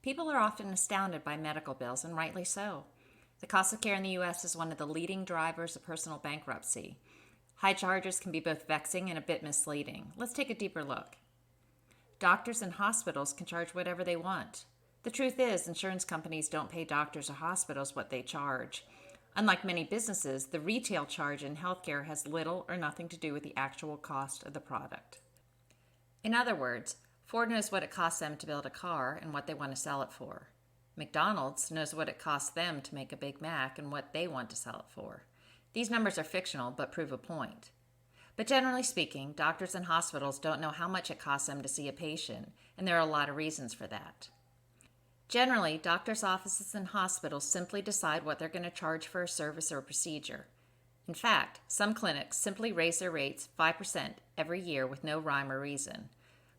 People are often astounded by medical bills, and rightly so. The cost of care in the U.S. is one of the leading drivers of personal bankruptcy. High charges can be both vexing and a bit misleading. Let's take a deeper look. Doctors and hospitals can charge whatever they want. The truth is, insurance companies don't pay doctors or hospitals what they charge. Unlike many businesses, the retail charge in healthcare has little or nothing to do with the actual cost of the product. In other words, Ford knows what it costs them to build a car and what they want to sell it for. McDonald's knows what it costs them to make a Big Mac and what they want to sell it for. These numbers are fictional but prove a point. But generally speaking, doctors and hospitals don't know how much it costs them to see a patient, and there are a lot of reasons for that. Generally, doctors' offices and hospitals simply decide what they're going to charge for a service or procedure. In fact, some clinics simply raise their rates 5% every year with no rhyme or reason.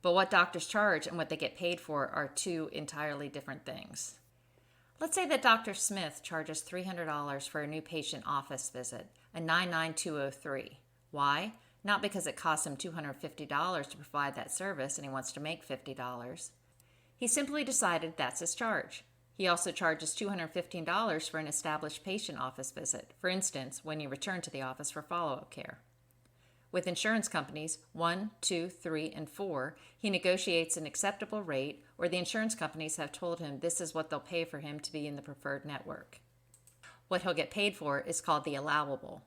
But what doctors charge and what they get paid for are two entirely different things. Let's say that Dr. Smith charges $300 for a new patient office visit, a 99203. Why? Not because it costs him $250 to provide that service and he wants to make $50. He simply decided that's his charge. He also charges $215 for an established patient office visit, for instance, when you return to the office for follow-up care. With insurance companies 1, 2, 3, and 4, he negotiates an acceptable rate, or the insurance companies have told him this is what they'll pay for him to be in the preferred network. What he'll get paid for is called the allowable.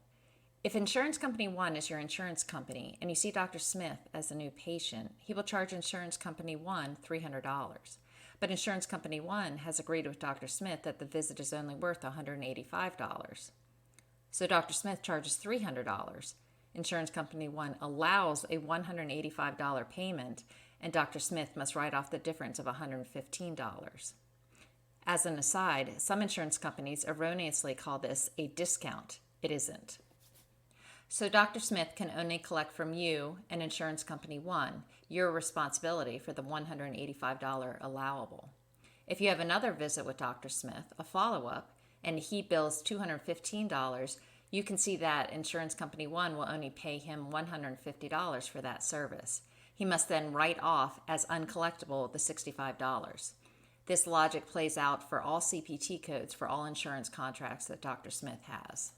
If insurance company 1 is your insurance company and you see Dr. Smith as a new patient, he will charge insurance company 1 $300. But insurance company 1 has agreed with Dr. Smith that the visit is only worth $185. So Dr. Smith charges $300. Insurance company 1 allows a $185 payment, and Dr. Smith must write off the difference of $115. As an aside, some insurance companies erroneously call this a discount. It isn't. So Dr. Smith can only collect from you and insurance company 1 your responsibility for the $185 allowable. If you have another visit with Dr. Smith, a follow-up, and he bills $215, you can see that insurance company 1 will only pay him $150 for that service. He must then write off as uncollectible the $65. This logic plays out for all CPT codes for all insurance contracts that Dr. Smith has.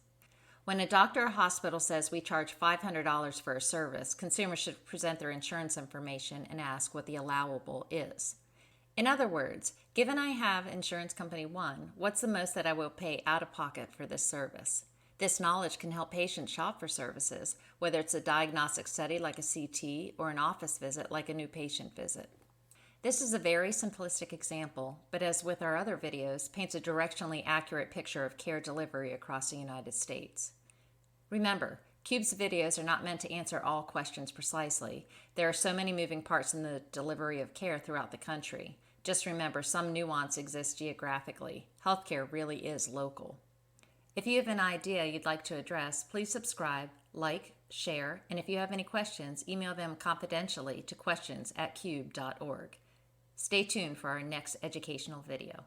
When a doctor or hospital says we charge $500 for a service, consumers should present their insurance information and ask what the allowable is. In other words, given I have insurance company 1, what's the most that I will pay out of pocket for this service? This knowledge can help patients shop for services, whether it's a diagnostic study like a CT or an office visit like a new patient visit. This is a very simplistic example, but as with our other videos, paints a directionally accurate picture of care delivery across the United States. Remember, CUBE's videos are not meant to answer all questions precisely. There are so many moving parts in the delivery of care throughout the country. Just remember, some nuance exists geographically. Healthcare really is local. If you have an idea you'd like to address, please subscribe, like, share, and if you have any questions, email them confidentially to questions@cube.org. Stay tuned for our next educational video.